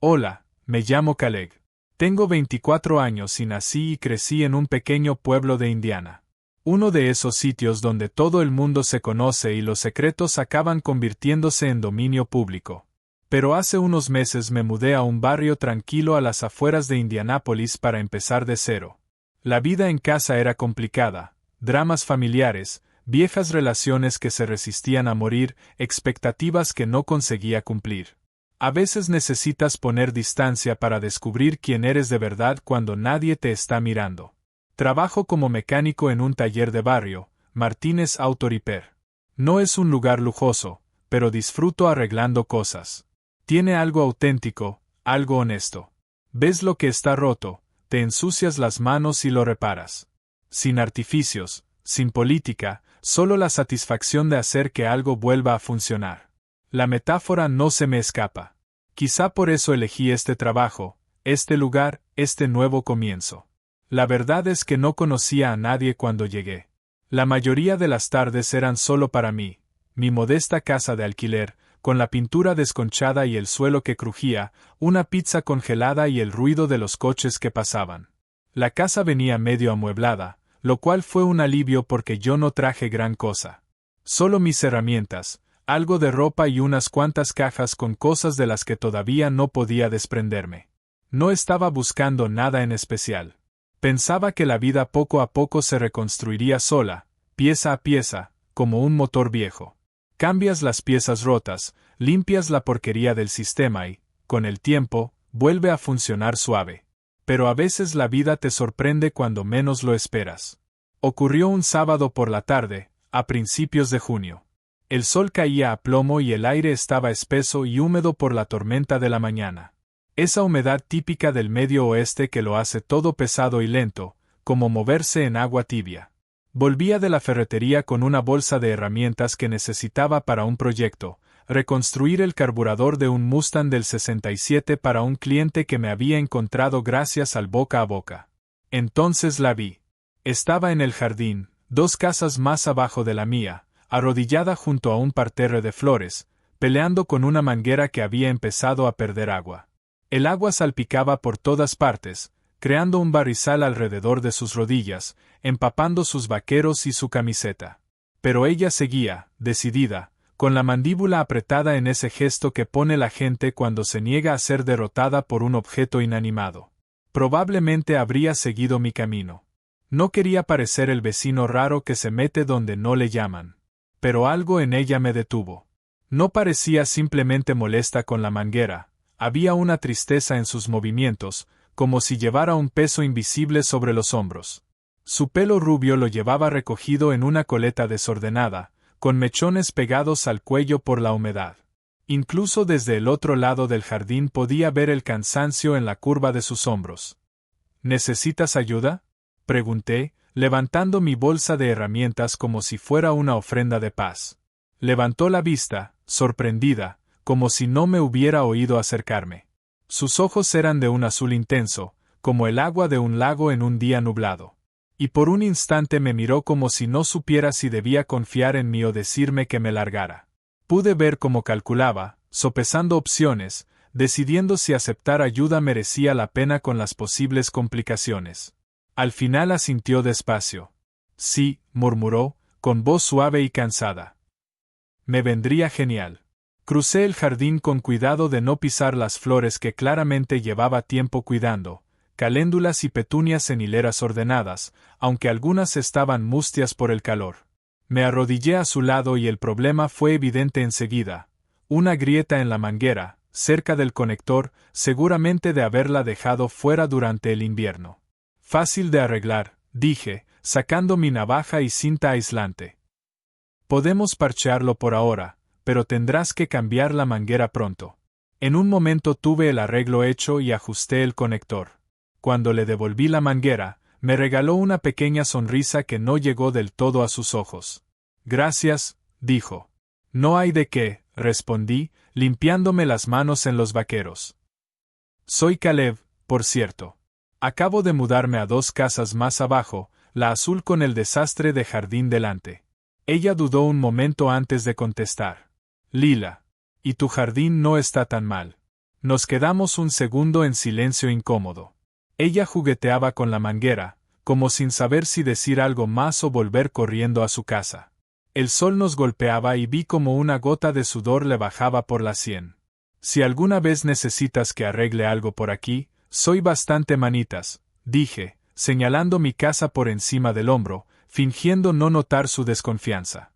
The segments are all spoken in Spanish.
Hola, me llamo Caleb. Tengo 24 años y nací y crecí en un pequeño pueblo de Indiana. Uno de esos sitios donde todo el mundo se conoce y los secretos acaban convirtiéndose en dominio público. Pero hace unos meses me mudé a un barrio tranquilo a las afueras de Indianápolis para empezar de cero. La vida en casa era complicada, dramas familiares, viejas relaciones que se resistían a morir, expectativas que no conseguía cumplir. A veces necesitas poner distancia para descubrir quién eres de verdad cuando nadie te está mirando. Trabajo como mecánico en un taller de barrio, Martínez Auto Repair. No es un lugar lujoso, pero disfruto arreglando cosas. Tiene algo auténtico, algo honesto. Ves lo que está roto, te ensucias las manos y lo reparas. Sin artificios, sin política, solo la satisfacción de hacer que algo vuelva a funcionar. La metáfora no se me escapa. Quizá por eso elegí este trabajo, este lugar, este nuevo comienzo. La verdad es que no conocía a nadie cuando llegué. La mayoría de las tardes eran solo para mí, mi modesta casa de alquiler, con la pintura desconchada y el suelo que crujía, una pizza congelada y el ruido de los coches que pasaban. La casa venía medio amueblada, lo cual fue un alivio porque yo no traje gran cosa. Solo mis herramientas, algo de ropa y unas cuantas cajas con cosas de las que todavía no podía desprenderme. No estaba buscando nada en especial. Pensaba que la vida poco a poco se reconstruiría sola, pieza a pieza, como un motor viejo. Cambias las piezas rotas, limpias la porquería del sistema y, con el tiempo, vuelve a funcionar suave. Pero a veces la vida te sorprende cuando menos lo esperas. Ocurrió un sábado por la tarde, a principios de junio. El sol caía a plomo y el aire estaba espeso y húmedo por la tormenta de la mañana. Esa humedad típica del medio oeste que lo hace todo pesado y lento, como moverse en agua tibia. Volvía de la ferretería con una bolsa de herramientas que necesitaba para un proyecto, reconstruir el carburador de un Mustang del 67 para un cliente que me había encontrado gracias al boca a boca. Entonces la vi. Estaba en el jardín, 2 casas más abajo de la mía, arrodillada junto a un parterre de flores, peleando con una manguera que había empezado a perder agua. El agua salpicaba por todas partes, creando un barrizal alrededor de sus rodillas, empapando sus vaqueros y su camiseta. Pero ella seguía, decidida, con la mandíbula apretada en ese gesto que pone la gente cuando se niega a ser derrotada por un objeto inanimado. Probablemente habría seguido mi camino. No quería parecer el vecino raro que se mete donde no le llaman. Pero algo en ella me detuvo. No parecía simplemente molesta con la manguera, había una tristeza en sus movimientos, como si llevara un peso invisible sobre los hombros. Su pelo rubio lo llevaba recogido en una coleta desordenada, con mechones pegados al cuello por la humedad. Incluso desde el otro lado del jardín podía ver el cansancio en la curva de sus hombros. ¿Necesitas ayuda?, pregunté, levantando mi bolsa de herramientas como si fuera una ofrenda de paz. Levantó la vista, sorprendida, como si no me hubiera oído acercarme. Sus ojos eran de un azul intenso, como el agua de un lago en un día nublado. Y por un instante me miró como si no supiera si debía confiar en mí o decirme que me largara. Pude ver cómo calculaba, sopesando opciones, decidiendo si aceptar ayuda merecía la pena con las posibles complicaciones. Al final asintió despacio. Sí, murmuró, con voz suave y cansada. Me vendría genial. Crucé el jardín con cuidado de no pisar las flores que claramente llevaba tiempo cuidando, caléndulas y petunias en hileras ordenadas, aunque algunas estaban mustias por el calor. Me arrodillé a su lado y el problema fue evidente enseguida. Una grieta en la manguera, cerca del conector, seguramente de haberla dejado fuera durante el invierno. Fácil de arreglar, dije, sacando mi navaja y cinta aislante. Podemos parchearlo por ahora, pero tendrás que cambiar la manguera pronto. En un momento tuve el arreglo hecho y ajusté el conector. Cuando le devolví la manguera, me regaló una pequeña sonrisa que no llegó del todo a sus ojos. Gracias, dijo. No hay de qué, respondí, limpiándome las manos en los vaqueros. Soy Caleb, por cierto. Acabo de mudarme a 2 casas más abajo, la azul con el desastre de jardín delante. Ella dudó un momento antes de contestar. Lila. Y tu jardín no está tan mal. Nos quedamos un segundo en silencio incómodo. Ella jugueteaba con la manguera, como sin saber si decir algo más o volver corriendo a su casa. El sol nos golpeaba y vi como una gota de sudor le bajaba por la sien. Si alguna vez necesitas que arregle algo por aquí, soy bastante manitas, dije, señalando mi casa por encima del hombro, fingiendo no notar su desconfianza.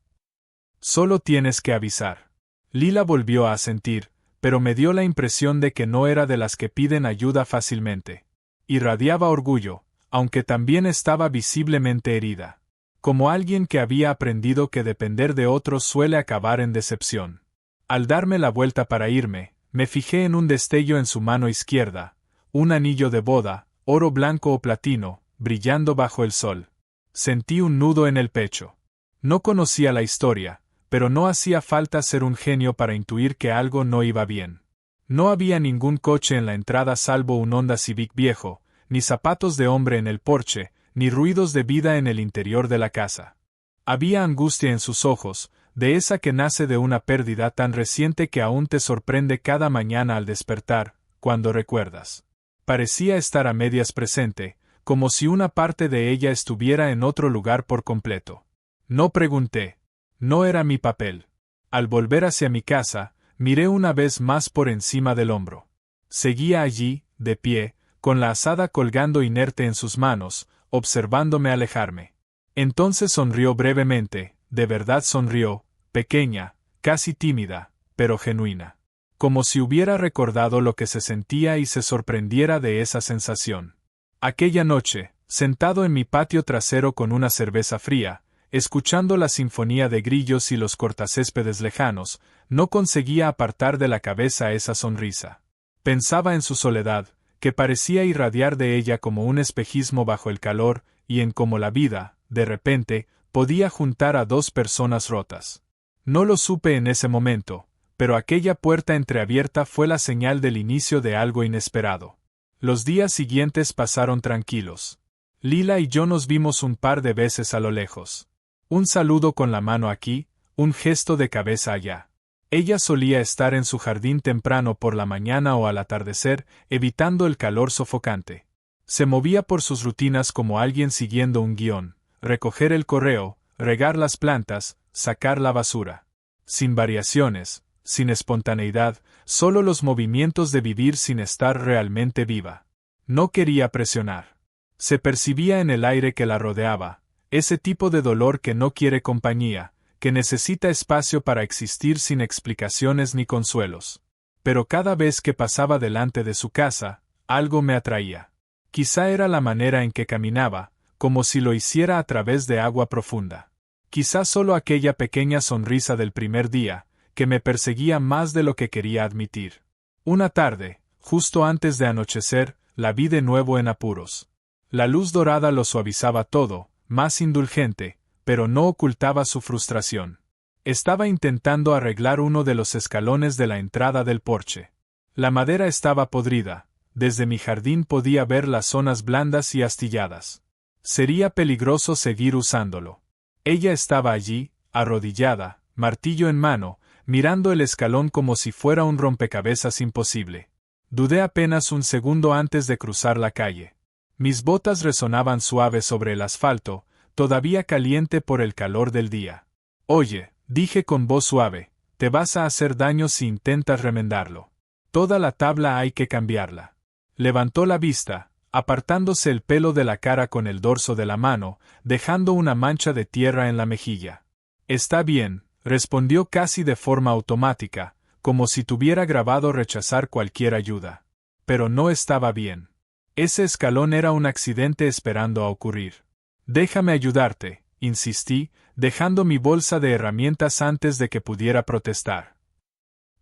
Solo tienes que avisar. Lila volvió a asentir, pero me dio la impresión de que no era de las que piden ayuda fácilmente. Irradiaba orgullo, aunque también estaba visiblemente herida. Como alguien que había aprendido que depender de otros suele acabar en decepción. Al darme la vuelta para irme, me fijé en un destello en su mano izquierda, un anillo de boda, oro blanco o platino, brillando bajo el sol. Sentí un nudo en el pecho. No conocía la historia, pero no hacía falta ser un genio para intuir que algo no iba bien. No había ningún coche en la entrada salvo un Honda Civic viejo, ni zapatos de hombre en el porche, ni ruidos de vida en el interior de la casa. Había angustia en sus ojos, de esa que nace de una pérdida tan reciente que aún te sorprende cada mañana al despertar, cuando recuerdas. Parecía estar a medias presente, como si una parte de ella estuviera en otro lugar por completo. No pregunté. No era mi papel. Al volver hacia mi casa, miré una vez más por encima del hombro. Seguía allí, de pie, con la azada colgando inerte en sus manos, observándome alejarme. Entonces sonrió brevemente, de verdad sonrió, pequeña, casi tímida, pero genuina. Como si hubiera recordado lo que se sentía y se sorprendiera de esa sensación. Aquella noche, sentado en mi patio trasero con una cerveza fría, escuchando la sinfonía de grillos y los cortacéspedes lejanos, no conseguía apartar de la cabeza esa sonrisa. Pensaba en su soledad, que parecía irradiar de ella como un espejismo bajo el calor, y en cómo la vida, de repente, podía juntar a dos personas rotas. No lo supe en ese momento, pero aquella puerta entreabierta fue la señal del inicio de algo inesperado. Los días siguientes pasaron tranquilos. Lila y yo nos vimos un par de veces a lo lejos. Un saludo con la mano aquí, un gesto de cabeza allá. Ella solía estar en su jardín temprano por la mañana o al atardecer, evitando el calor sofocante. Se movía por sus rutinas como alguien siguiendo un guión: recoger el correo, regar las plantas, sacar la basura. Sin variaciones, sin espontaneidad, solo los movimientos de vivir sin estar realmente viva. No quería presionar. Se percibía en el aire que la rodeaba, ese tipo de dolor que no quiere compañía, que necesita espacio para existir sin explicaciones ni consuelos. Pero cada vez que pasaba delante de su casa, algo me atraía. Quizá era la manera en que caminaba, como si lo hiciera a través de agua profunda. Quizá solo aquella pequeña sonrisa del primer día, que me perseguía más de lo que quería admitir. Una tarde, justo antes de anochecer, la vi de nuevo en apuros. La luz dorada lo suavizaba todo, más indulgente, pero no ocultaba su frustración. Estaba intentando arreglar uno de los escalones de la entrada del porche. La madera estaba podrida, desde mi jardín podía ver las zonas blandas y astilladas. Sería peligroso seguir usándolo. Ella estaba allí, arrodillada, martillo en mano, mirando el escalón como si fuera un rompecabezas imposible. Dudé apenas un segundo antes de cruzar la calle. Mis botas resonaban suaves sobre el asfalto, todavía caliente por el calor del día. Oye, dije con voz suave, te vas a hacer daño si intentas remendarlo. Toda la tabla hay que cambiarla. Levantó la vista, apartándose el pelo de la cara con el dorso de la mano, dejando una mancha de tierra en la mejilla. Está bien, respondió casi de forma automática, como si tuviera grabado rechazar cualquier ayuda. Pero no estaba bien. Ese escalón era un accidente esperando a ocurrir. Déjame ayudarte, insistí, dejando mi bolsa de herramientas antes de que pudiera protestar.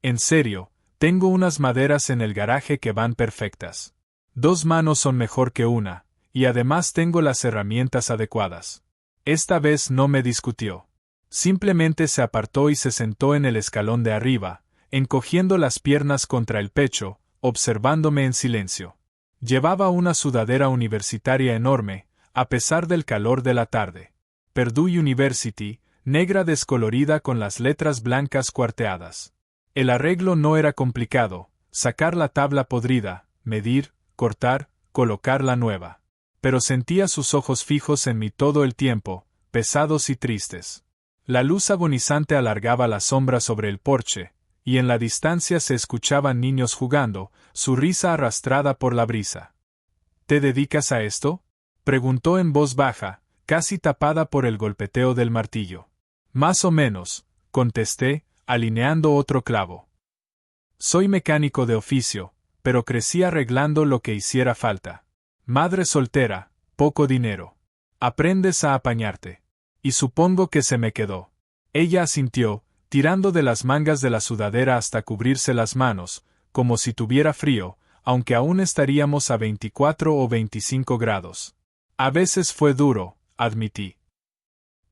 En serio, tengo unas maderas en el garaje que van perfectas. 2 manos son mejor que una, y además tengo las herramientas adecuadas. Esta vez no me discutió. Simplemente se apartó y se sentó en el escalón de arriba, encogiendo las piernas contra el pecho, observándome en silencio. Llevaba una sudadera universitaria enorme, a pesar del calor de la tarde. Purdue University, negra descolorida con las letras blancas cuarteadas. El arreglo no era complicado, sacar la tabla podrida, medir, cortar, colocar la nueva. Pero sentía sus ojos fijos en mí todo el tiempo, pesados y tristes. La luz agonizante alargaba la sombra sobre el porche, y en la distancia se escuchaban niños jugando, su risa arrastrada por la brisa. ¿Te dedicas a esto?, preguntó en voz baja, casi tapada por el golpeteo del martillo. Más o menos, contesté, alineando otro clavo. Soy mecánico de oficio, pero crecí arreglando lo que hiciera falta. Madre soltera, poco dinero. Aprendes a apañarte. Y supongo que se me quedó. Ella asintió, tirando de las mangas de la sudadera hasta cubrirse las manos, como si tuviera frío, aunque aún estaríamos a 24 o 25 grados. A veces fue duro, admití.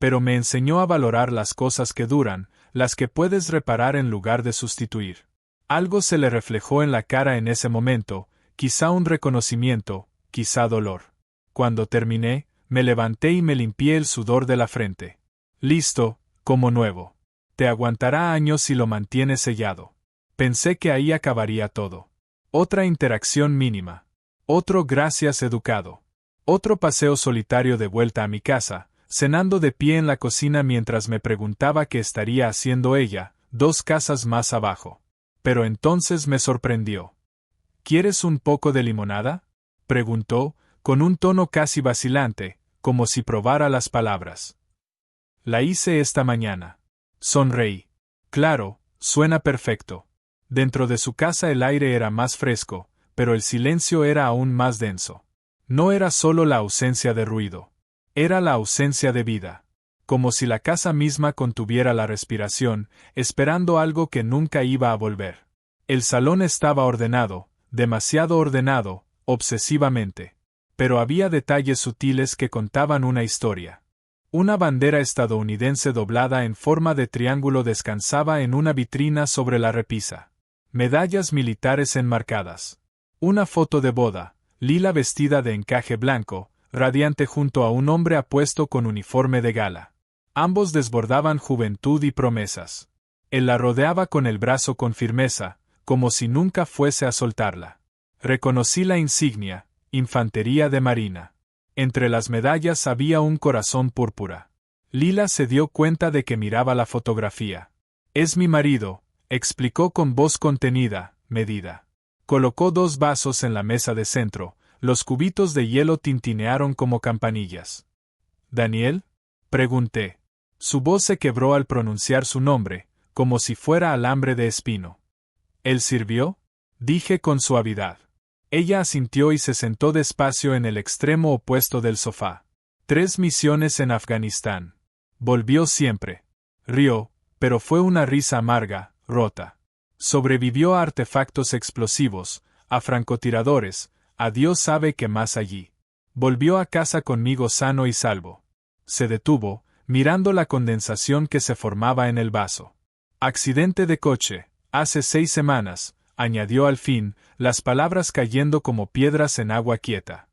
Pero me enseñó a valorar las cosas que duran, las que puedes reparar en lugar de sustituir. Algo se le reflejó en la cara en ese momento, quizá un reconocimiento, quizá dolor. Cuando terminé, me levanté y me limpié el sudor de la frente. Listo, como nuevo. Te aguantará años si lo mantienes sellado. Pensé que ahí acabaría todo. Otra interacción mínima. Otro gracias educado. Otro paseo solitario de vuelta a mi casa, cenando de pie en la cocina mientras me preguntaba qué estaría haciendo ella, 2 casas más abajo. Pero entonces me sorprendió. ¿Quieres un poco de limonada?, preguntó, con un tono casi vacilante, como si probara las palabras. La hice esta mañana. Sonreí. Claro, suena perfecto. Dentro de su casa el aire era más fresco, pero el silencio era aún más denso. No era solo la ausencia de ruido. Era la ausencia de vida. Como si la casa misma contuviera la respiración, esperando algo que nunca iba a volver. El salón estaba ordenado, demasiado ordenado, obsesivamente. Pero había detalles sutiles que contaban una historia. Una bandera estadounidense doblada en forma de triángulo descansaba en una vitrina sobre la repisa. Medallas militares enmarcadas. Una foto de boda, Lila vestida de encaje blanco, radiante junto a un hombre apuesto con uniforme de gala. Ambos desbordaban juventud y promesas. Él la rodeaba con el brazo con firmeza, como si nunca fuese a soltarla. Reconocí la insignia, Infantería de Marina. Entre las medallas había un corazón púrpura. Lila se dio cuenta de que miraba la fotografía. Es mi marido, explicó con voz contenida, medida. Colocó 2 vasos en la mesa de centro, los cubitos de hielo tintinearon como campanillas. ¿Daniel?, pregunté. Su voz se quebró al pronunciar su nombre, como si fuera alambre de espino. ¿Él sirvió?, dije con suavidad. Ella asintió y se sentó despacio en el extremo opuesto del sofá. 3 misiones en Afganistán. Volvió siempre. Rió, pero fue una risa amarga, rota. Sobrevivió a artefactos explosivos, a francotiradores, a Dios sabe qué más allí. Volvió a casa conmigo sano y salvo. Se detuvo, mirando la condensación que se formaba en el vaso. Accidente de coche, hace 6 semanas, añadió al fin, las palabras cayendo como piedras en agua quieta.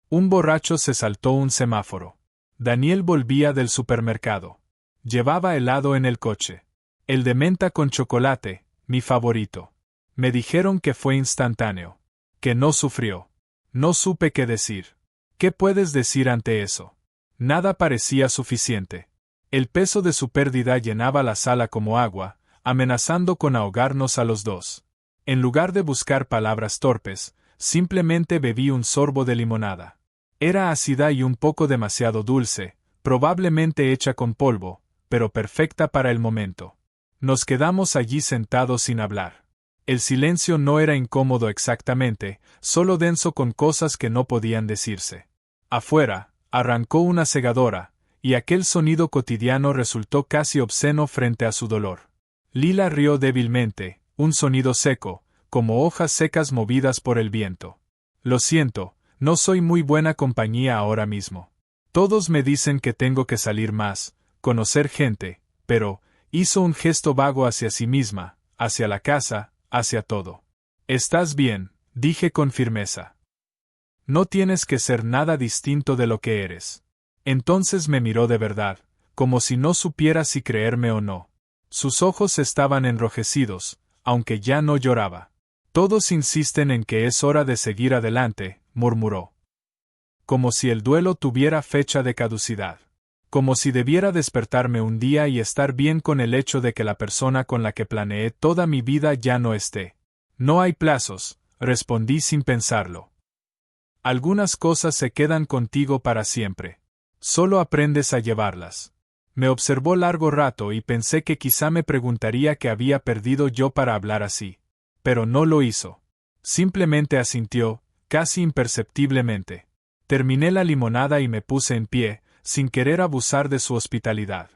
Un borracho se saltó un semáforo. Daniel volvía del supermercado. Llevaba helado en el coche. El de menta con chocolate, mi favorito. Me dijeron que fue instantáneo. Que no sufrió. No supe qué decir. ¿Qué puedes decir ante eso? Nada parecía suficiente. El peso de su pérdida llenaba la sala como agua, amenazando con ahogarnos a los dos. En lugar de buscar palabras torpes, simplemente bebí un sorbo de limonada. Era ácida y un poco demasiado dulce, probablemente hecha con polvo, pero perfecta para el momento. Nos quedamos allí sentados sin hablar. El silencio no era incómodo exactamente, solo denso con cosas que no podían decirse. Afuera, arrancó una segadora, y aquel sonido cotidiano resultó casi obsceno frente a su dolor. Lila rió débilmente, un sonido seco, como hojas secas movidas por el viento. Lo siento, no soy muy buena compañía ahora mismo. Todos me dicen que tengo que salir más, conocer gente, pero, hizo un gesto vago hacia sí misma, hacia la casa, hacia todo. Estás bien, dije con firmeza. No tienes que ser nada distinto de lo que eres. Entonces me miró de verdad, como si no supiera si creerme o no. Sus ojos estaban enrojecidos, aunque ya no lloraba. Todos insisten en que es hora de seguir adelante, murmuró. Como si el duelo tuviera fecha de caducidad. Como si debiera despertarme un día y estar bien con el hecho de que la persona con la que planeé toda mi vida ya no esté. No hay plazos, respondí sin pensarlo. Algunas cosas se quedan contigo para siempre. Solo aprendes a llevarlas. Me observó largo rato y pensé que quizá me preguntaría qué había perdido yo para hablar así. Pero no lo hizo. Simplemente asintió, casi imperceptiblemente. Terminé la limonada y me puse en pie, sin querer abusar de su hospitalidad.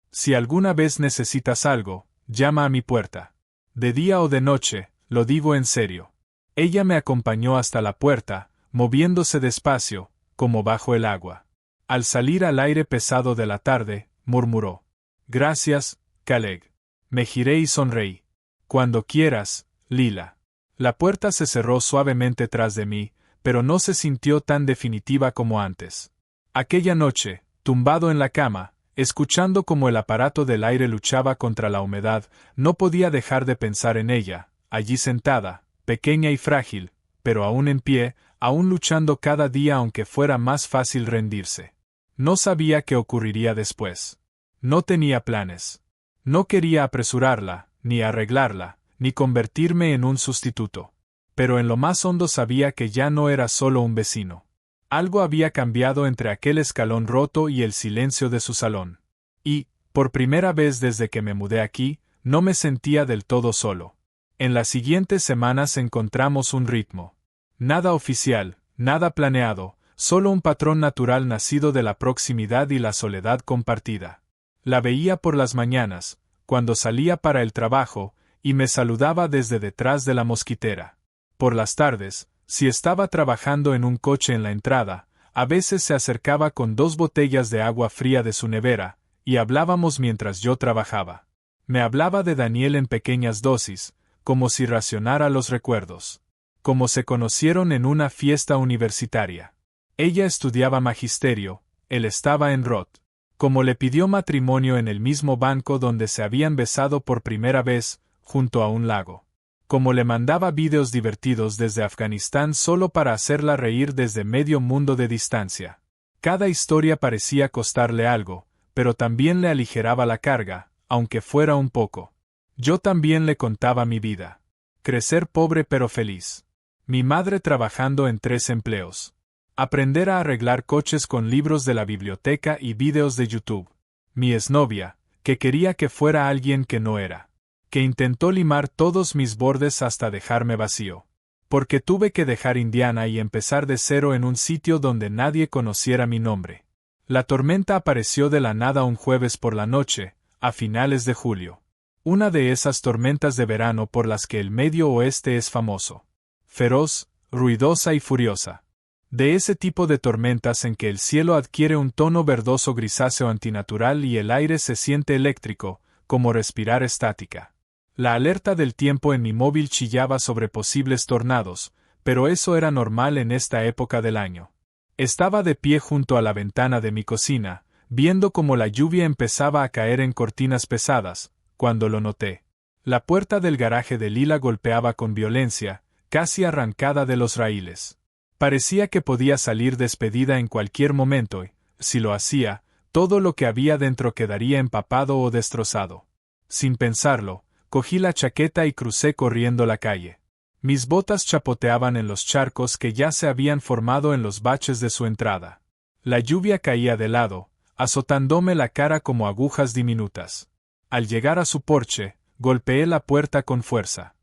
Si alguna vez necesitas algo, llama a mi puerta. De día o de noche, lo digo en serio. Ella me acompañó hasta la puerta, moviéndose despacio, como bajo el agua. Al salir al aire pesado de la tarde, murmuró. Gracias, Caleb. Me giré y sonreí. Cuando quieras, Lila. La puerta se cerró suavemente tras de mí, pero no se sintió tan definitiva como antes. Aquella noche, tumbado en la cama, escuchando cómo el aparato del aire luchaba contra la humedad, no podía dejar de pensar en ella, allí sentada, pequeña y frágil, pero aún en pie, aún luchando cada día aunque fuera más fácil rendirse. No sabía qué ocurriría después. No tenía planes. No quería apresurarla, ni arreglarla, ni convertirme en un sustituto. Pero en lo más hondo sabía que ya no era solo un vecino. Algo había cambiado entre aquel escalón roto y el silencio de su salón. Y, por primera vez desde que me mudé aquí, no me sentía del todo solo. En las siguientes semanas encontramos un ritmo. Nada oficial, nada planeado, solo un patrón natural nacido de la proximidad y la soledad compartida. La veía por las mañanas, cuando salía para el trabajo, y me saludaba desde detrás de la mosquitera. Por las tardes, si estaba trabajando en un coche en la entrada, a veces se acercaba con 2 botellas de agua fría de su nevera, y hablábamos mientras yo trabajaba. Me hablaba de Daniel en pequeñas dosis, como si racionara los recuerdos. Como se conocieron en una fiesta universitaria. Ella estudiaba magisterio, él estaba en Roth. Como le pidió matrimonio en el mismo banco donde se habían besado por primera vez, junto a un lago. Como le mandaba vídeos divertidos desde Afganistán solo para hacerla reír desde medio mundo de distancia. Cada historia parecía costarle algo, pero también le aligeraba la carga, aunque fuera un poco. Yo también le contaba mi vida. Crecer pobre pero feliz. Mi madre trabajando en 3 empleos. Aprender a arreglar coches con libros de la biblioteca y vídeos de YouTube. Mi exnovia, que quería que fuera alguien que no era. Que intentó limar todos mis bordes hasta dejarme vacío. Porque tuve que dejar Indiana y empezar de cero en un sitio donde nadie conociera mi nombre. La tormenta apareció de la nada un jueves por la noche, a finales de julio. Una de esas tormentas de verano por las que el Medio Oeste es famoso. Feroz, ruidosa y furiosa. De ese tipo de tormentas en que el cielo adquiere un tono verdoso grisáceo antinatural y el aire se siente eléctrico, como respirar estática. La alerta del tiempo en mi móvil chillaba sobre posibles tornados, pero eso era normal en esta época del año. Estaba de pie junto a la ventana de mi cocina, viendo cómo la lluvia empezaba a caer en cortinas pesadas, cuando lo noté. La puerta del garaje de Lila golpeaba con violencia, casi arrancada de los raíles. Parecía que podía salir despedida en cualquier momento y, si lo hacía, todo lo que había dentro quedaría empapado o destrozado. Sin pensarlo, cogí la chaqueta y crucé corriendo la calle. Mis botas chapoteaban en los charcos que ya se habían formado en los baches de su entrada. La lluvia caía de lado, azotándome la cara como agujas diminutas. Al llegar a su porche, golpeé la puerta con fuerza.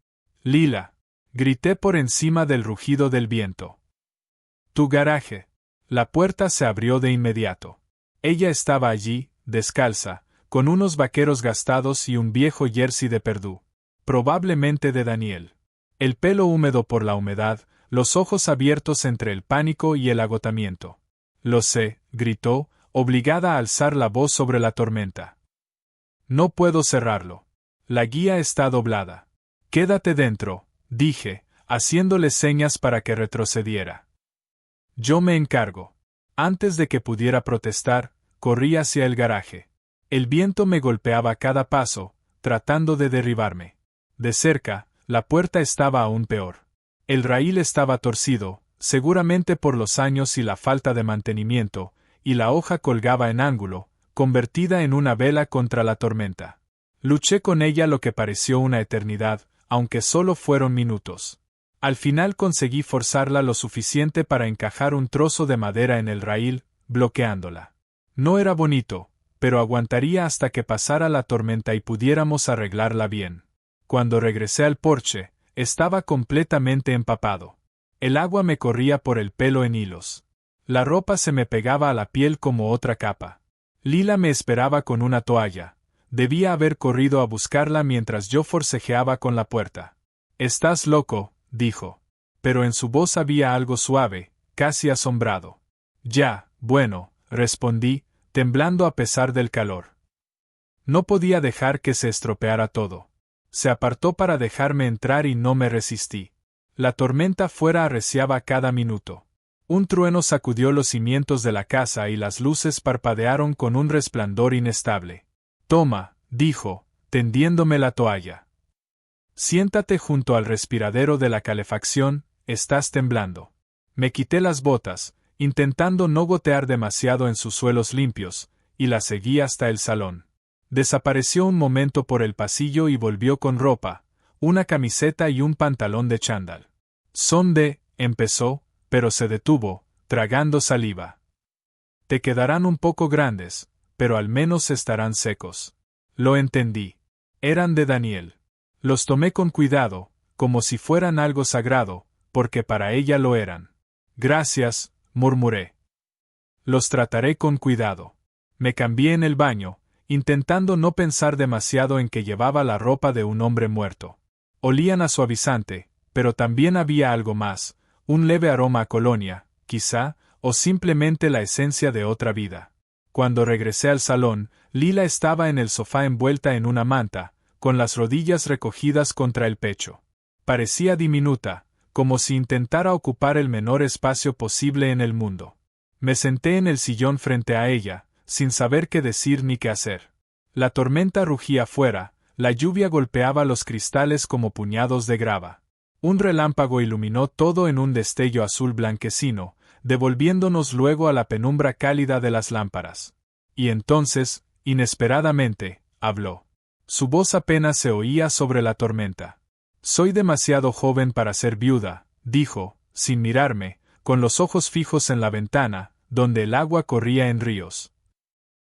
«Lila», grité por encima del rugido del viento. «Tu garaje». La puerta se abrió de inmediato. Ella estaba allí, descalza, con unos vaqueros gastados y un viejo jersey de Perdue. Probablemente de Daniel. El pelo húmedo por la humedad, los ojos abiertos entre el pánico y el agotamiento. «Lo sé», gritó, obligada a alzar la voz sobre la tormenta. «No puedo cerrarlo. La guía está doblada». «Quédate dentro», dije, haciéndole señas para que retrocediera. «Yo me encargo». Antes de que pudiera protestar, corrí hacia el garaje. El viento me golpeaba a cada paso, tratando de derribarme. De cerca, La puerta estaba aún peor. El raíl estaba torcido, seguramente por los años y la falta de mantenimiento, y la hoja colgaba en ángulo, convertida en una vela contra la tormenta. Luché con ella lo que pareció una eternidad, aunque solo fueron minutos. Al final conseguí forzarla lo suficiente para encajar un trozo de madera en el raíl, bloqueándola. No era bonito, pero aguantaría hasta que pasara la tormenta y pudiéramos arreglarla bien. Cuando regresé al porche, estaba completamente empapado. El agua me corría por el pelo en hilos. La ropa se me pegaba a la piel como otra capa. Lila me esperaba con una toalla. Debía haber corrido a buscarla mientras yo forcejeaba con la puerta. «Estás loco», dijo. Pero en su voz había algo suave, casi asombrado. «Ya, bueno», respondí, temblando a pesar del calor. No podía dejar que se estropeara todo. Se apartó para dejarme entrar y no me resistí. La tormenta fuera arreciaba cada minuto. Un trueno sacudió los cimientos de la casa y las luces parpadearon con un resplandor inestable. «Toma», dijo, tendiéndome la toalla. «Siéntate junto al respiradero de la calefacción, estás temblando». Me quité las botas, intentando no gotear demasiado en sus suelos limpios, y la seguí hasta el salón. Desapareció un momento por el pasillo y volvió con ropa, una camiseta y un pantalón de chándal. Empezó, pero se detuvo, tragando saliva. «Te quedarán un poco grandes, pero al menos estarán secos». Lo entendí. Eran de Daniel. Los tomé con cuidado, como si fueran algo sagrado, porque para ella lo eran. «Gracias», murmuré. «Los trataré con cuidado». Me cambié en el baño, intentando no pensar demasiado en que llevaba la ropa de un hombre muerto. Olían a suavizante, pero también había algo más, un leve aroma a colonia, quizá, o simplemente la esencia de otra vida. Cuando regresé al salón, Lila estaba en el sofá envuelta en una manta, con las rodillas recogidas contra el pecho. Parecía diminuta, como si intentara ocupar el menor espacio posible en el mundo. Me senté en el sillón frente a ella, sin saber qué decir ni qué hacer. La tormenta rugía afuera, la lluvia golpeaba los cristales como puñados de grava. Un relámpago iluminó todo en un destello azul blanquecino, devolviéndonos luego a la penumbra cálida de las lámparas. Y entonces, inesperadamente, habló. Su voz apenas se oía sobre la tormenta. «Soy demasiado joven para ser viuda», dijo, sin mirarme, con los ojos fijos en la ventana, donde el agua corría en ríos.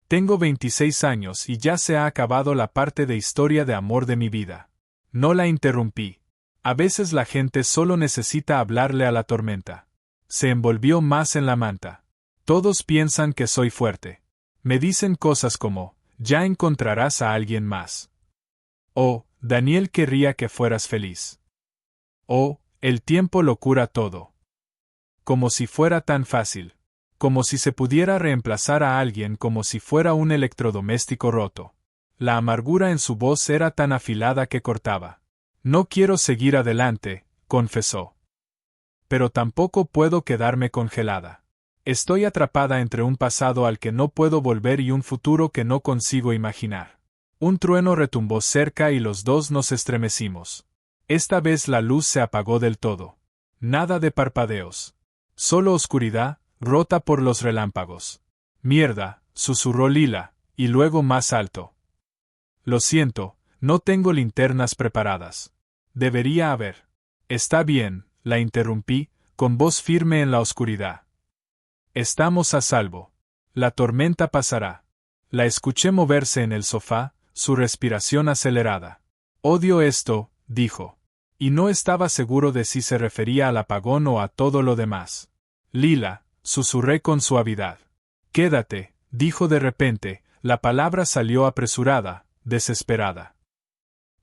«Tengo 26 años y ya se ha acabado la parte de historia de amor de mi vida». No la interrumpí. A veces la gente solo necesita hablarle a la tormenta. Se envolvió más en la manta. «Todos piensan que soy fuerte. Me dicen cosas como, ya encontrarás a alguien más. O, Daniel querría que fueras feliz. O, el tiempo lo cura todo». Como si fuera tan fácil. Como si se pudiera reemplazar a alguien como si fuera un electrodoméstico roto. La amargura en su voz era tan afilada que cortaba. «No quiero seguir adelante», confesó. «Pero tampoco puedo quedarme congelada. Estoy atrapada entre un pasado al que no puedo volver y un futuro que no consigo imaginar». Un trueno retumbó cerca y los dos nos estremecimos. Esta vez la luz se apagó del todo. Nada de parpadeos. Solo oscuridad, rota por los relámpagos. «Mierda», susurró Lila, y luego más alto. «Lo siento, no tengo linternas preparadas. Debería haber». «Está bien», la interrumpí, con voz firme en la oscuridad. «Estamos a salvo. La tormenta pasará». La escuché moverse en el sofá, su respiración acelerada. «Odio esto», dijo. Y no estaba seguro de si se refería al apagón o a todo lo demás. «Lila», susurré con suavidad. «Quédate», dijo de repente, la palabra salió apresurada, desesperada.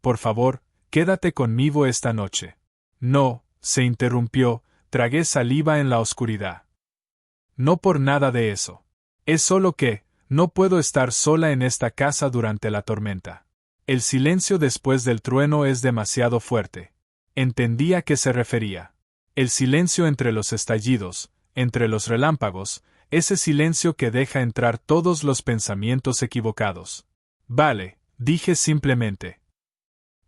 «Por favor, quédate conmigo esta noche». «No», se interrumpió, tragué saliva en la oscuridad. «No por nada de eso. Es solo que, no puedo estar sola en esta casa durante la tormenta. El silencio después del trueno es demasiado fuerte». Entendí a qué se refería. El silencio entre los estallidos, entre los relámpagos, ese silencio que deja entrar todos los pensamientos equivocados. «Vale», dije simplemente.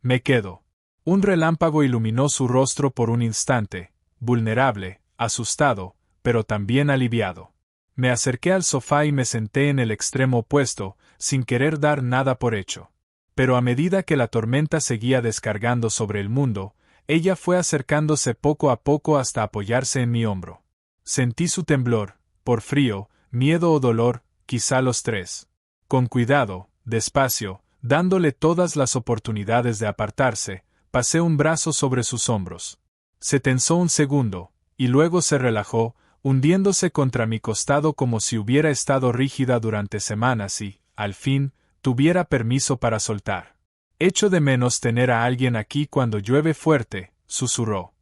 «Me quedo». Un relámpago iluminó su rostro por un instante, vulnerable, asustado, pero también aliviado. Me acerqué al sofá y me senté en el extremo opuesto, sin querer dar nada por hecho. Pero a medida que la tormenta seguía descargando sobre el mundo, ella fue acercándose poco a poco hasta apoyarse en mi hombro. Sentí su temblor, por frío, miedo o dolor, quizá los tres. Con cuidado, despacio, dándole todas las oportunidades de apartarse, pasé un brazo sobre sus hombros. Se tensó un segundo, y luego se relajó, hundiéndose contra mi costado como si hubiera estado rígida durante semanas y, al fin, tuviera permiso para soltar. Echo de menos tener a alguien aquí cuando llueve fuerte, susurró.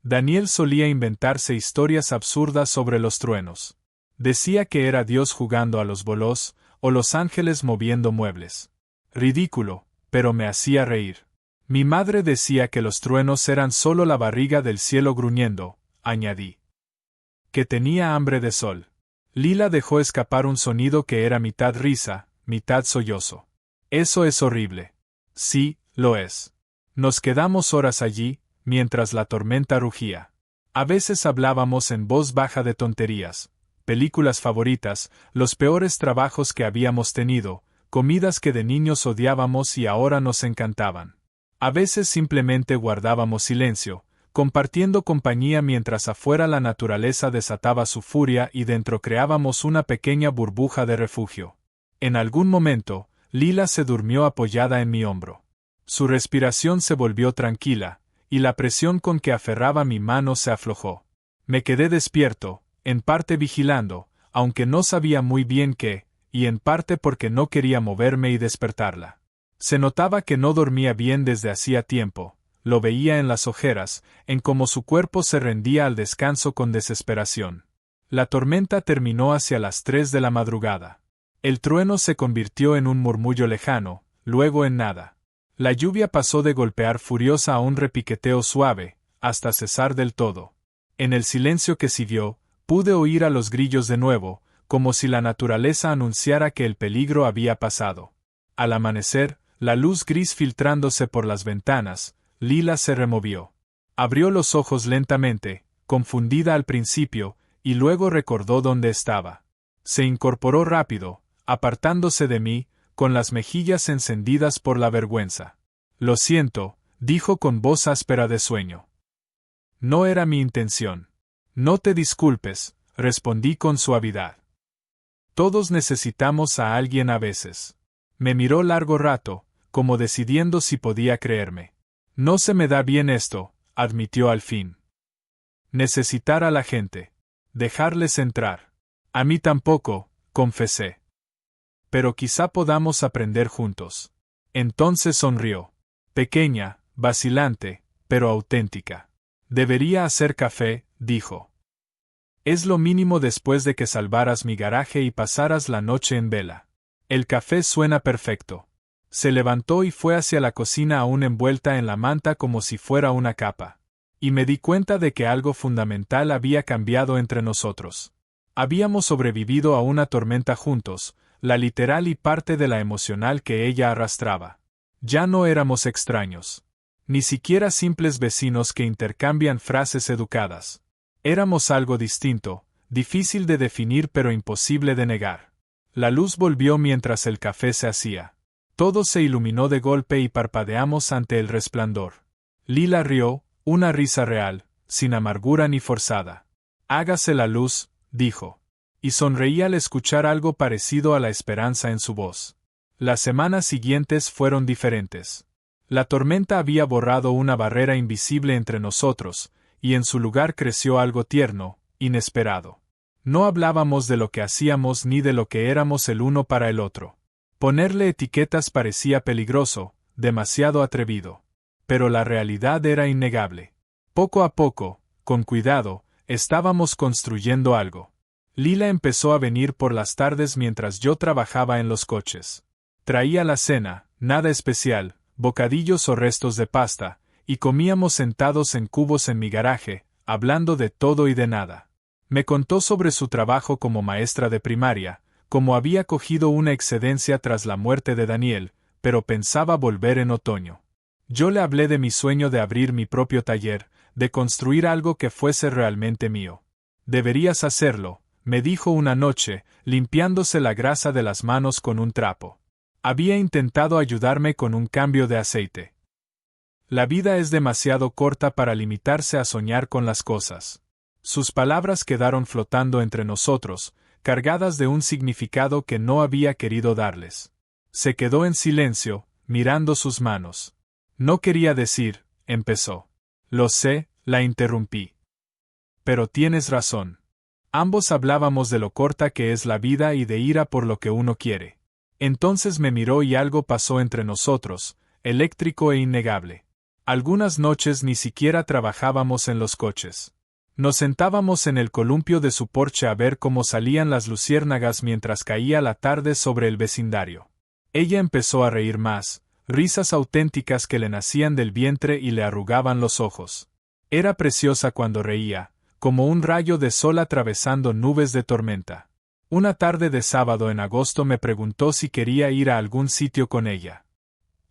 Daniel solía inventarse historias absurdas sobre los truenos. Decía que era Dios jugando a los bolos, o los ángeles moviendo muebles. Ridículo, pero me hacía reír. Mi madre decía que los truenos eran solo la barriga del cielo gruñendo, añadí. Que tenía hambre de sol. Lila dejó escapar un sonido que era mitad risa, mitad sollozo. Eso es horrible. Sí, lo es. Nos quedamos horas allí, mientras la tormenta rugía. A veces hablábamos en voz baja de tonterías, películas favoritas, los peores trabajos que habíamos tenido, comidas que de niños odiábamos y ahora nos encantaban. A veces simplemente guardábamos silencio, compartiendo compañía mientras afuera la naturaleza desataba su furia y dentro creábamos una pequeña burbuja de refugio. En algún momento, Lila se durmió apoyada en mi hombro. Su respiración se volvió tranquila, y la presión con que aferraba mi mano se aflojó. Me quedé despierto, en parte vigilando, aunque no sabía muy bien qué, y en parte porque no quería moverme y despertarla. Se notaba que no dormía bien desde hacía tiempo, lo veía en las ojeras, en cómo su cuerpo se rendía al descanso con desesperación. La tormenta terminó hacia las 3 de la madrugada. El trueno se convirtió en un murmullo lejano, luego en nada. La lluvia pasó de golpear furiosa a un repiqueteo suave, hasta cesar del todo. En el silencio que siguió, pude oír a los grillos de nuevo, como si la naturaleza anunciara que el peligro había pasado. Al amanecer, la luz gris filtrándose por las ventanas, Lila se removió. Abrió los ojos lentamente, confundida al principio, y luego recordó dónde estaba. Se incorporó rápido, apartándose de mí, con las mejillas encendidas por la vergüenza. Lo siento, dijo con voz áspera de sueño. No era mi intención. No te disculpes, respondí con suavidad. Todos necesitamos a alguien a veces. Me miró largo rato, como decidiendo si podía creerme. No se me da bien esto, admitió al fin. Necesitar a la gente. Dejarles entrar. A mí tampoco, confesé. Pero quizá podamos aprender juntos. Entonces sonrió. Pequeña, vacilante, pero auténtica. Debería hacer café, dijo. Es lo mínimo después de que salvaras mi garaje y pasaras la noche en vela. El café suena perfecto. Se levantó y fue hacia la cocina aún envuelta en la manta como si fuera una capa. Y me di cuenta de que algo fundamental había cambiado entre nosotros. Habíamos sobrevivido a una tormenta juntos, la literal y parte de la emocional que ella arrastraba. Ya no éramos extraños. Ni siquiera simples vecinos que intercambian frases educadas. Éramos algo distinto, difícil de definir pero imposible de negar. La luz volvió mientras el café se hacía. Todo se iluminó de golpe y parpadeamos ante el resplandor. Lila rió, una risa real, sin amargura ni forzada. Hágase la luz, dijo. Y sonreí al escuchar algo parecido a la esperanza en su voz. Las semanas siguientes fueron diferentes. La tormenta había borrado una barrera invisible entre nosotros, y en su lugar creció algo tierno, inesperado. No hablábamos de lo que hacíamos ni de lo que éramos el uno para el otro. Ponerle etiquetas parecía peligroso, demasiado atrevido. Pero la realidad era innegable. Poco a poco, con cuidado, estábamos construyendo algo. Lila empezó a venir por las tardes mientras yo trabajaba en los coches. Traía la cena, nada especial, bocadillos o restos de pasta, y comíamos sentados en cubos en mi garaje, hablando de todo y de nada. Me contó sobre su trabajo como maestra de primaria, cómo había cogido una excedencia tras la muerte de Daniel, pero pensaba volver en otoño. Yo le hablé de mi sueño de abrir mi propio taller, de construir algo que fuese realmente mío. Deberías hacerlo, me dijo una noche, limpiándose la grasa de las manos con un trapo. Había intentado ayudarme con un cambio de aceite. La vida es demasiado corta para limitarse a soñar con las cosas. Sus palabras quedaron flotando entre nosotros, cargadas de un significado que no había querido darles. Se quedó en silencio, mirando sus manos. No quería decir, empezó. Lo sé, la interrumpí. Pero tienes razón. Ambos hablábamos de lo corta que es la vida y de ir a por lo que uno quiere. Entonces me miró y algo pasó entre nosotros, eléctrico e innegable. Algunas noches ni siquiera trabajábamos en los coches. Nos sentábamos en el columpio de su porche a ver cómo salían las luciérnagas mientras caía la tarde sobre el vecindario. Ella empezó a reír más, risas auténticas que le nacían del vientre y le arrugaban los ojos. Era preciosa cuando reía, como un rayo de sol atravesando nubes de tormenta. Una tarde de sábado en agosto me preguntó si quería ir a algún sitio con ella.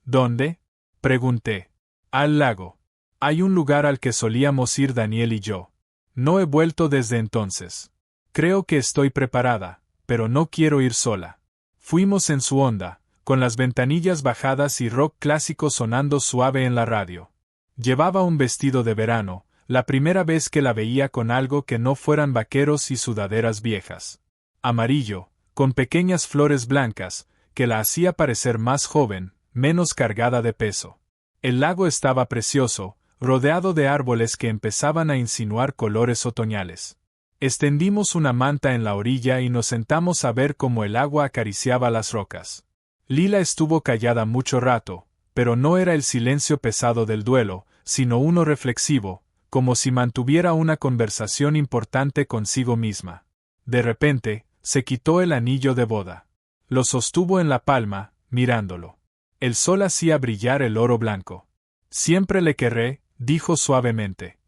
¿Dónde? Pregunté. Al lago. Hay un lugar al que solíamos ir Daniel y yo. No he vuelto desde entonces. Creo que estoy preparada, pero no quiero ir sola. Fuimos en su Honda, con las ventanillas bajadas y rock clásico sonando suave en la radio. Llevaba un vestido de verano, la primera vez que la veía con algo que no fueran vaqueros y sudaderas viejas. Amarillo, con pequeñas flores blancas, que la hacía parecer más joven, menos cargada de peso. El lago estaba precioso, rodeado de árboles que empezaban a insinuar colores otoñales. Extendimos una manta en la orilla y nos sentamos a ver cómo el agua acariciaba las rocas. Lila estuvo callada mucho rato, pero no era el silencio pesado del duelo, sino uno reflexivo, como si mantuviera una conversación importante consigo misma. De repente, se quitó el anillo de boda. Lo sostuvo en la palma, mirándolo. El sol hacía brillar el oro blanco. Siempre le querré, dijo suavemente.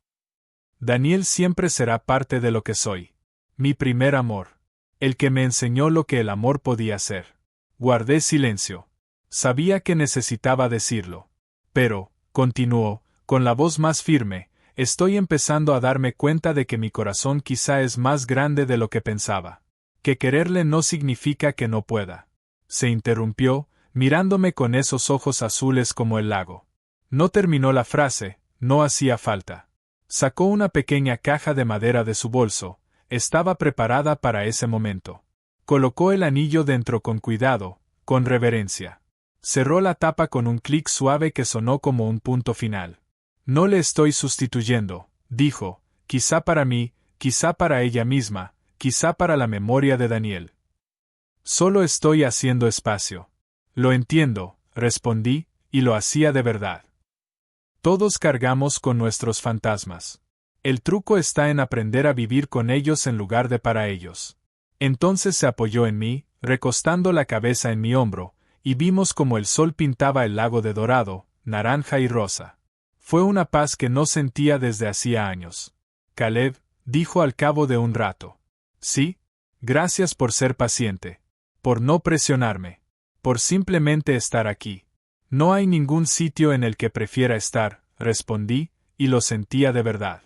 Daniel siempre será parte de lo que soy. Mi primer amor. El que me enseñó lo que el amor podía ser. Guardé silencio. Sabía que necesitaba decirlo. Pero, continuó, con la voz más firme, estoy empezando a darme cuenta de que mi corazón quizá es más grande de lo que pensaba. Que quererle no significa que no pueda. Se interrumpió, mirándome con esos ojos azules como el lago. No terminó la frase, no hacía falta. Sacó una pequeña caja de madera de su bolso, estaba preparada para ese momento. Colocó el anillo dentro con cuidado, con reverencia. Cerró la tapa con un clic suave que sonó como un punto final. No le estoy sustituyendo, dijo, quizá para mí, quizá para ella misma, quizá para la memoria de Daniel. Solo estoy haciendo espacio. Lo entiendo, respondí, y lo hacía de verdad. Todos cargamos con nuestros fantasmas. El truco está en aprender a vivir con ellos en lugar de para ellos. Entonces se apoyó en mí, recostando la cabeza en mi hombro, y vimos como el sol pintaba el lago de dorado, naranja y rosa. Fue una paz que no sentía desde hacía años. Caleb, dijo al cabo de un rato. Sí, gracias por ser paciente. Por no presionarme. Por simplemente estar aquí. No hay ningún sitio en el que prefiera estar, respondí, y lo sentía de verdad.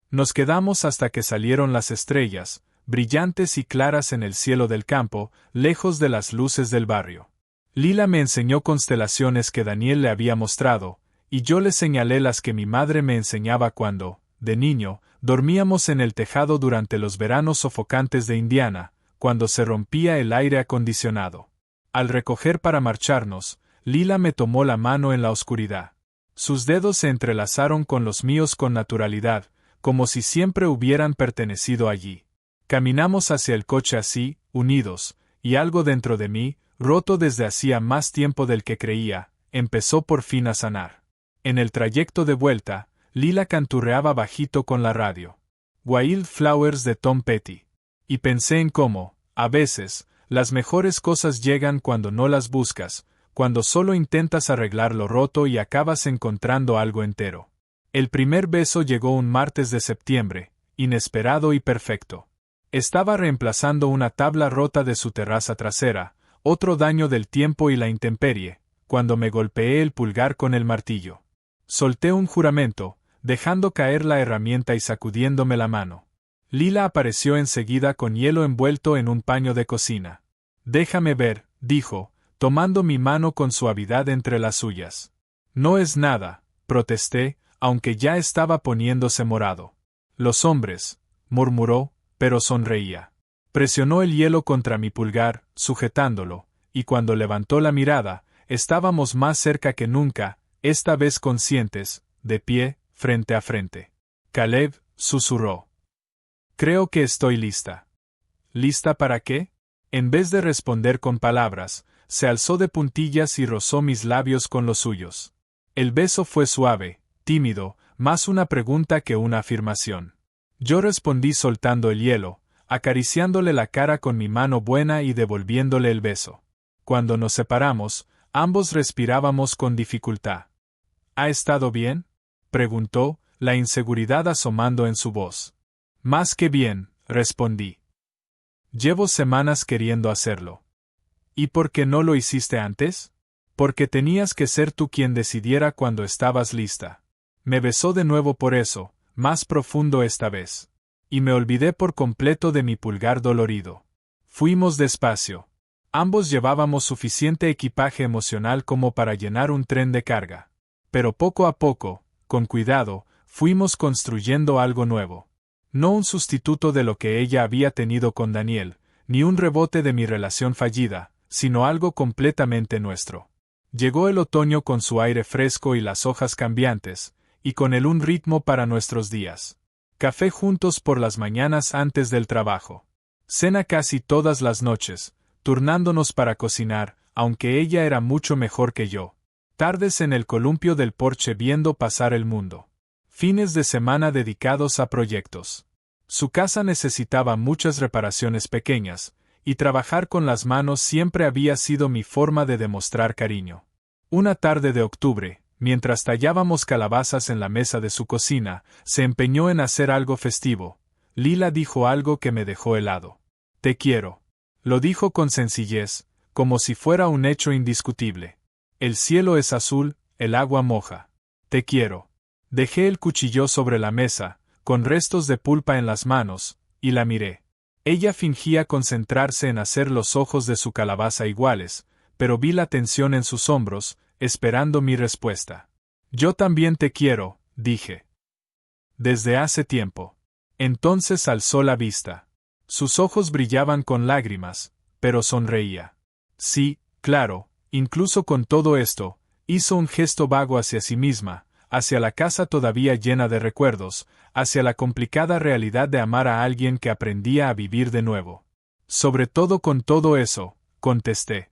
Nos quedamos hasta que salieron las estrellas, brillantes y claras en el cielo del campo, lejos de las luces del barrio. Lila me enseñó constelaciones que Daniel le había mostrado, y yo le señalé las que mi madre me enseñaba cuando, de niño, dormíamos en el tejado durante los veranos sofocantes de Indiana, cuando se rompía el aire acondicionado. Al recoger para marcharnos, Lila me tomó la mano en la oscuridad. Sus dedos se entrelazaron con los míos con naturalidad, como si siempre hubieran pertenecido allí. Caminamos hacia el coche así, unidos, y algo dentro de mí, roto desde hacía más tiempo del que creía, empezó por fin a sanar. En el trayecto de vuelta, Lila canturreaba bajito con la radio. Wild Flowers de Tom Petty. Y pensé en cómo, a veces, las mejores cosas llegan cuando no las buscas, cuando solo intentas arreglar lo roto y acabas encontrando algo entero. El primer beso llegó un martes de septiembre, inesperado y perfecto. Estaba reemplazando una tabla rota de su terraza trasera, otro daño del tiempo y la intemperie, cuando me golpeé el pulgar con el martillo. Solté un juramento, dejando caer la herramienta y sacudiéndome la mano. Lila apareció enseguida con hielo envuelto en un paño de cocina. Déjame ver, dijo, tomando mi mano con suavidad entre las suyas. No es nada, protesté, aunque ya estaba poniéndose morado. Los hombres, murmuró, pero sonreía. Presionó el hielo contra mi pulgar, sujetándolo, y cuando levantó la mirada, estábamos más cerca que nunca, esta vez conscientes, de pie, frente a frente. Caleb, susurró. Creo que estoy lista. ¿Lista para qué? En vez de responder con palabras, se alzó de puntillas y rozó mis labios con los suyos. El beso fue suave, tímido, más una pregunta que una afirmación. Yo respondí soltando el hielo, acariciándole la cara con mi mano buena y devolviéndole el beso. Cuando nos separamos, ambos respirábamos con dificultad. ¿Ha estado bien?, preguntó, la inseguridad asomando en su voz. Más que bien, respondí. Llevo semanas queriendo hacerlo. ¿Y por qué no lo hiciste antes? Porque tenías que ser tú quien decidiera cuando estabas lista. Me besó de nuevo por eso, más profundo esta vez. Y me olvidé por completo de mi pulgar dolorido. Fuimos despacio. Ambos llevábamos suficiente equipaje emocional como para llenar un tren de carga. Pero poco a poco, con cuidado, fuimos construyendo algo nuevo. No un sustituto de lo que ella había tenido con Daniel, ni un rebote de mi relación fallida, sino algo completamente nuestro. Llegó el otoño con su aire fresco y las hojas cambiantes, y con él un ritmo para nuestros días. Café juntos por las mañanas antes del trabajo. Cena casi todas las noches, turnándonos para cocinar, aunque ella era mucho mejor que yo. Tardes en el columpio del porche viendo pasar el mundo. Fines de semana dedicados a proyectos. Su casa necesitaba muchas reparaciones pequeñas, y trabajar con las manos siempre había sido mi forma de demostrar cariño. Una tarde de octubre, mientras tallábamos calabazas en la mesa de su cocina, se empeñó en hacer algo festivo. Lila dijo algo que me dejó helado. Te quiero. Lo dijo con sencillez, como si fuera un hecho indiscutible. El cielo es azul, el agua moja. Te quiero. Dejé el cuchillo sobre la mesa, con restos de pulpa en las manos, y la miré. Ella fingía concentrarse en hacer los ojos de su calabaza iguales, pero vi la tensión en sus hombros, esperando mi respuesta. Yo también te quiero, dije. Desde hace tiempo. Entonces alzó la vista. Sus ojos brillaban con lágrimas, pero sonreía. Sí, claro, incluso con todo esto, hizo un gesto vago hacia sí misma, hacia la casa todavía llena de recuerdos, hacia la complicada realidad de amar a alguien que aprendía a vivir de nuevo. Sobre todo con todo eso, contesté.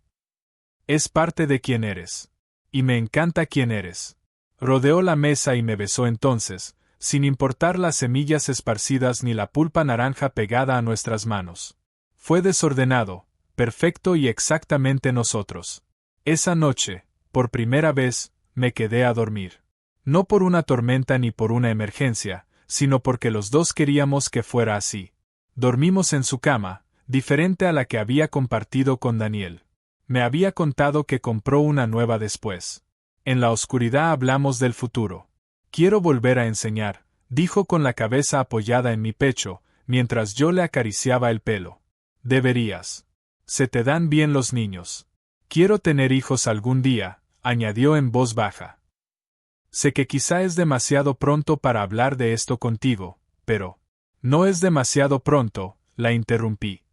Es parte de quien eres. Y me encanta quién eres. Rodeó la mesa y me besó entonces, sin importar las semillas esparcidas ni la pulpa naranja pegada a nuestras manos. Fue desordenado, perfecto y exactamente nosotros. Esa noche, por primera vez, me quedé a dormir. No por una tormenta ni por una emergencia, sino porque los dos queríamos que fuera así. Dormimos en su cama, diferente a la que había compartido con Daniel. Me había contado que compró una nueva después. En la oscuridad hablamos del futuro. Quiero volver a enseñar, dijo con la cabeza apoyada en mi pecho, mientras yo le acariciaba el pelo. Deberías. Se te dan bien los niños. Quiero tener hijos algún día, añadió en voz baja. Sé que quizá es demasiado pronto para hablar de esto contigo, pero... No es demasiado pronto, la interrumpí.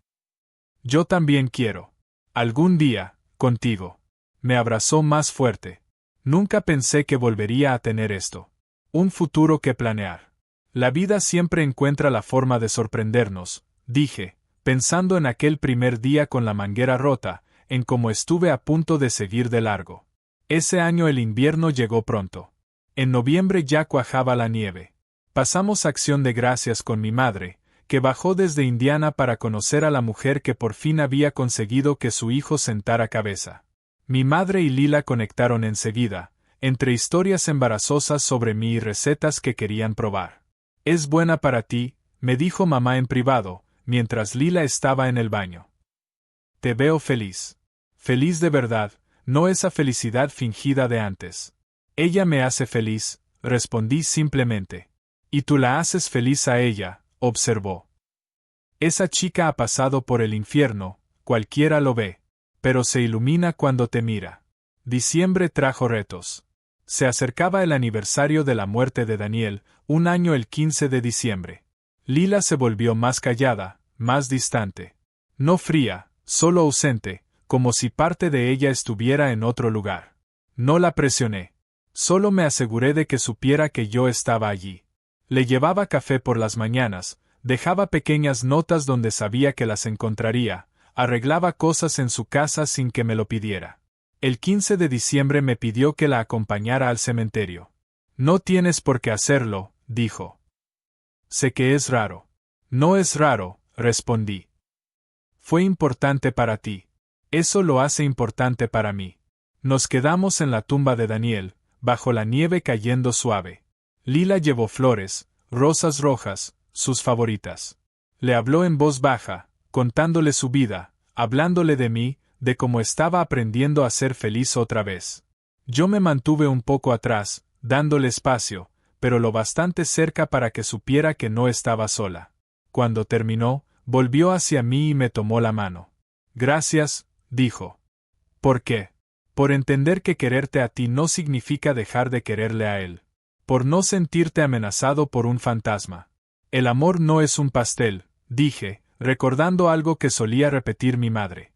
Yo también quiero. Algún día, contigo. Me abrazó más fuerte. Nunca pensé que volvería a tener esto. Un futuro que planear. La vida siempre encuentra la forma de sorprendernos, dije, pensando en aquel primer día con la manguera rota, en cómo estuve a punto de seguir de largo. Ese año el invierno llegó pronto. En noviembre ya cuajaba la nieve. Pasamos Acción de Gracias con mi madre, que bajó desde Indiana para conocer a la mujer que por fin había conseguido que su hijo sentara cabeza. Mi madre y Lila conectaron enseguida, entre historias embarazosas sobre mí y recetas que querían probar. Es buena para ti, me dijo mamá en privado, mientras Lila estaba en el baño. Te veo feliz. Feliz de verdad, no esa felicidad fingida de antes. Ella me hace feliz, respondí simplemente. Y tú la haces feliz a ella, observó. Esa chica ha pasado por el infierno, cualquiera lo ve. Pero se ilumina cuando te mira. Diciembre trajo retos. Se acercaba el aniversario de la muerte de Daniel, un año el 15 de diciembre. Lila se volvió más callada, más distante. No fría, solo ausente, como si parte de ella estuviera en otro lugar. No la presioné. Solo me aseguré de que supiera que yo estaba allí. Le llevaba café por las mañanas, dejaba pequeñas notas donde sabía que las encontraría, arreglaba cosas en su casa sin que me lo pidiera. El 15 de diciembre me pidió que la acompañara al cementerio. No tienes por qué hacerlo, dijo. Sé que es raro. No es raro, respondí. Fue importante para ti. Eso lo hace importante para mí. Nos quedamos en la tumba de Daniel, bajo la nieve cayendo suave. Lila llevó flores, rosas rojas, sus favoritas. Le habló en voz baja, contándole su vida, hablándole de mí, de cómo estaba aprendiendo a ser feliz otra vez. Yo me mantuve un poco atrás, dándole espacio, pero lo bastante cerca para que supiera que no estaba sola. Cuando terminó, volvió hacia mí y me tomó la mano. Gracias, dijo. ¿Por qué? Por entender que quererte a ti no significa dejar de quererle a él. Por no sentirte amenazado por un fantasma. El amor no es un pastel, dije, recordando algo que solía repetir mi madre.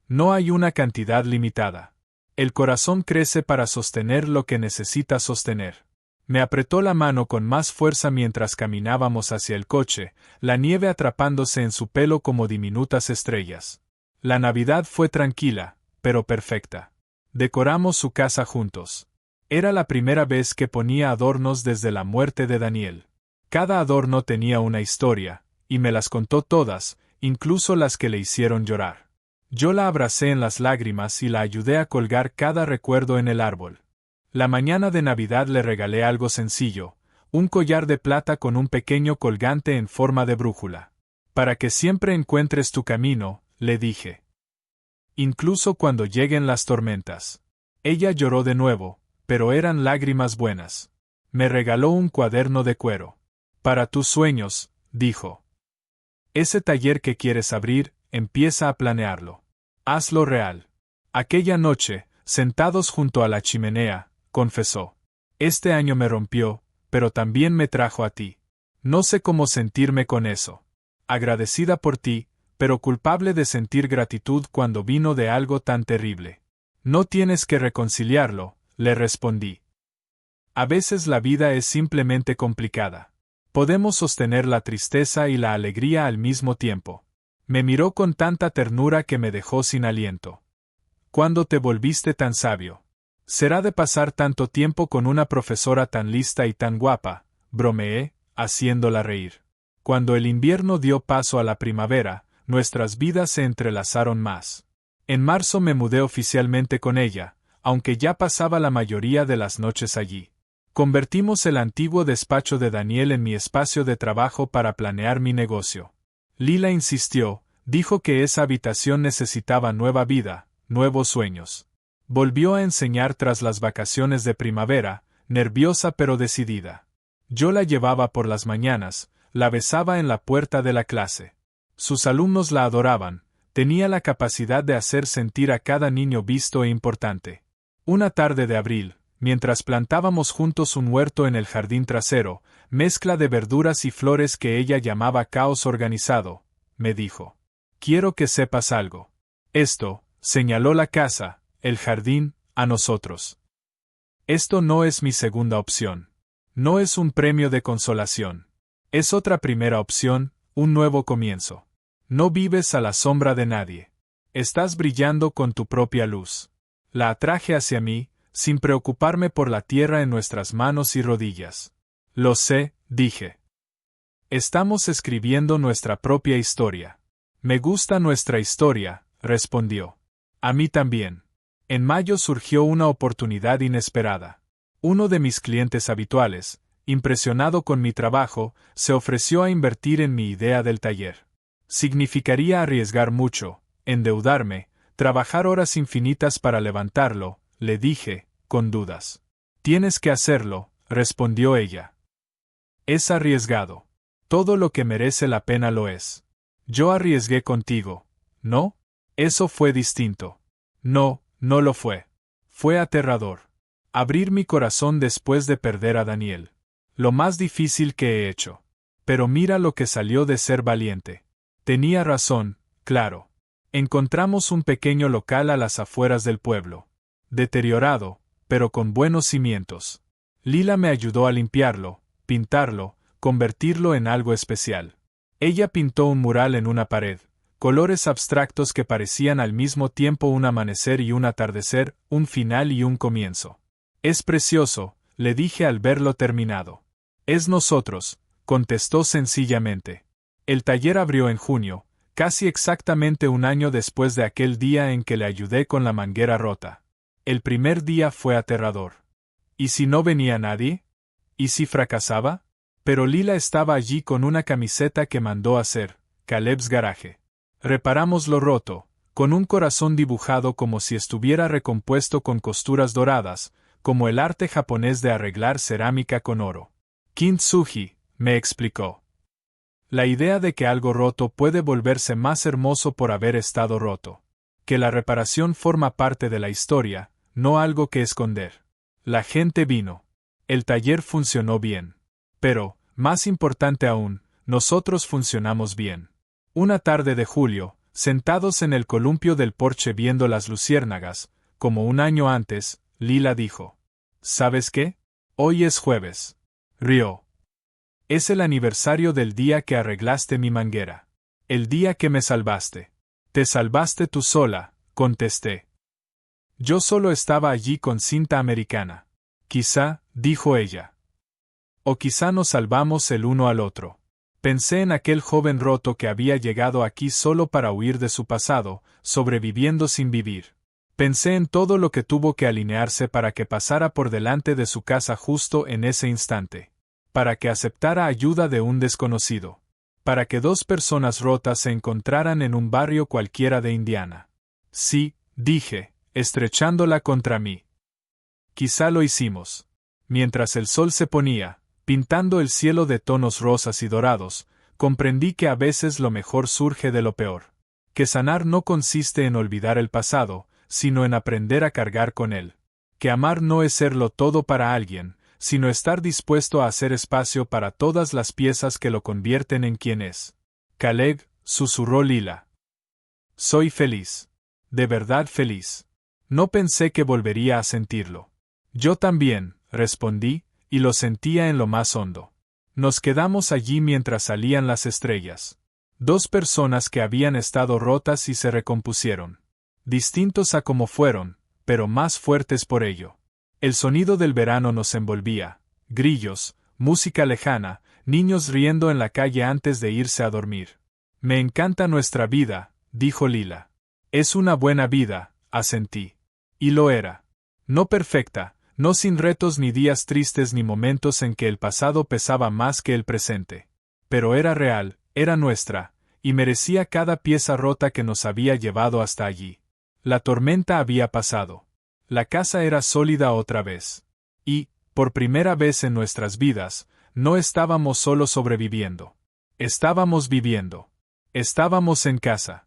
No hay una cantidad limitada. El corazón crece para sostener lo que necesita sostener. Me apretó la mano con más fuerza mientras caminábamos hacia el coche, la nieve atrapándose en su pelo como diminutas estrellas. La Navidad fue tranquila, pero perfecta. Decoramos su casa juntos. Era la primera vez que ponía adornos desde la muerte de Daniel. Cada adorno tenía una historia, y me las contó todas, incluso las que le hicieron llorar. Yo la abracé en las lágrimas y la ayudé a colgar cada recuerdo en el árbol. La mañana de Navidad le regalé algo sencillo, un collar de plata con un pequeño colgante en forma de brújula. Para que siempre encuentres tu camino, le dije. Incluso cuando lleguen las tormentas. Ella lloró de nuevo, pero eran lágrimas buenas. Me regaló un cuaderno de cuero. Para tus sueños, dijo. Ese taller que quieres abrir, empieza a planearlo. Hazlo real. Aquella noche, sentados junto a la chimenea, confesó. Este año me rompió, pero también me trajo a ti. No sé cómo sentirme con eso. Agradecida por ti, pero culpable de sentir gratitud cuando vino de algo tan terrible. No tienes que reconciliarlo, le respondí. A veces la vida es simplemente complicada. Podemos sostener la tristeza y la alegría al mismo tiempo. Me miró con tanta ternura que me dejó sin aliento. ¿Cuándo te volviste tan sabio? Será de pasar tanto tiempo con una profesora tan lista y tan guapa, bromeé, haciéndola reír. Cuando el invierno dio paso a la primavera, nuestras vidas se entrelazaron más. En marzo me mudé oficialmente con ella, aunque ya pasaba la mayoría de las noches allí. Convertimos el antiguo despacho de Daniel en mi espacio de trabajo para planear mi negocio. Lila insistió, dijo que esa habitación necesitaba nueva vida, nuevos sueños. Volvió a enseñar tras las vacaciones de primavera, nerviosa pero decidida. Yo la llevaba por las mañanas, la besaba en la puerta de la clase. Sus alumnos la adoraban, tenía la capacidad de hacer sentir a cada niño visto e importante. Una tarde de abril, mientras plantábamos juntos un huerto en el jardín trasero, mezcla de verduras y flores que ella llamaba caos organizado, me dijo. Quiero que sepas algo. Esto, señaló la casa, el jardín, a nosotros. Esto no es mi segunda opción. No es un premio de consolación. Es otra primera opción, un nuevo comienzo. No vives a la sombra de nadie. Estás brillando con tu propia luz. La atraje hacia mí, sin preocuparme por la tierra en nuestras manos y rodillas. Lo sé, dije. Estamos escribiendo nuestra propia historia. Me gusta nuestra historia, respondió. A mí también. En mayo surgió una oportunidad inesperada. Uno de mis clientes habituales, impresionado con mi trabajo, se ofreció a invertir en mi idea del taller. Significaría arriesgar mucho, endeudarme, trabajar horas infinitas para levantarlo, le dije, con dudas. Tienes que hacerlo, respondió ella. Es arriesgado. Todo lo que merece la pena lo es. Yo arriesgué contigo, ¿no? Eso fue distinto. No, no lo fue. Fue aterrador. Abrir mi corazón después de perder a Daniel. Lo más difícil que he hecho. Pero mira lo que salió de ser valiente. Tenía razón, claro. Encontramos un pequeño local a las afueras del pueblo. Deteriorado, pero con buenos cimientos. Lila me ayudó a limpiarlo, pintarlo, convertirlo en algo especial. Ella pintó un mural en una pared, colores abstractos que parecían al mismo tiempo un amanecer y un atardecer, un final y un comienzo. Es precioso, le dije al verlo terminado. Es nosotros, contestó sencillamente. El taller abrió en junio, casi exactamente un año después de aquel día en que le ayudé con la manguera rota. El primer día fue aterrador. ¿Y si no venía nadie? ¿Y si fracasaba? Pero Lila estaba allí con una camiseta que mandó hacer, Caleb's Garage. Reparamos lo roto, con un corazón dibujado como si estuviera recompuesto con costuras doradas, como el arte japonés de arreglar cerámica con oro. Kintsugi, me explicó. La idea de que algo roto puede volverse más hermoso por haber estado roto. Que la reparación forma parte de la historia, no algo que esconder. La gente vino. El taller funcionó bien. Pero, más importante aún, nosotros funcionamos bien. Una tarde de julio, sentados en el columpio del porche viendo las luciérnagas, como un año antes, Lila dijo: ¿Sabes qué? Hoy es jueves. Rió. Es el aniversario del día que arreglaste mi manguera. El día que me salvaste. Te salvaste tú sola, contesté. Yo solo estaba allí con cinta americana. Quizá, dijo ella. O quizá nos salvamos el uno al otro. Pensé en aquel joven roto que había llegado aquí solo para huir de su pasado, sobreviviendo sin vivir. Pensé en todo lo que tuvo que alinearse para que pasara por delante de su casa justo en ese instante. Para que aceptara ayuda de un desconocido. Para que dos personas rotas se encontraran en un barrio cualquiera de Indiana. Sí, dije, estrechándola contra mí. Quizá lo hicimos. Mientras el sol se ponía, pintando el cielo de tonos rosas y dorados, comprendí que a veces lo mejor surge de lo peor. Que sanar no consiste en olvidar el pasado, sino en aprender a cargar con él. Que amar no es serlo todo para alguien, sino estar dispuesto a hacer espacio para todas las piezas que lo convierten en quien es. Caleb, susurró Lila. Soy feliz. De verdad feliz. No pensé que volvería a sentirlo. Yo también, respondí, y lo sentía en lo más hondo. Nos quedamos allí mientras salían las estrellas. Dos personas que habían estado rotas y se recompusieron. Distintos a como fueron, pero más fuertes por ello. El sonido del verano nos envolvía. Grillos, música lejana, niños riendo en la calle antes de irse a dormir. Me encanta nuestra vida, dijo Lila. Es una buena vida, asentí. Y lo era. No perfecta, no sin retos ni días tristes ni momentos en que el pasado pesaba más que el presente. Pero era real, era nuestra, y merecía cada pieza rota que nos había llevado hasta allí. La tormenta había pasado. La casa era sólida otra vez. Y, por primera vez en nuestras vidas, no estábamos solo sobreviviendo. Estábamos viviendo. Estábamos en casa.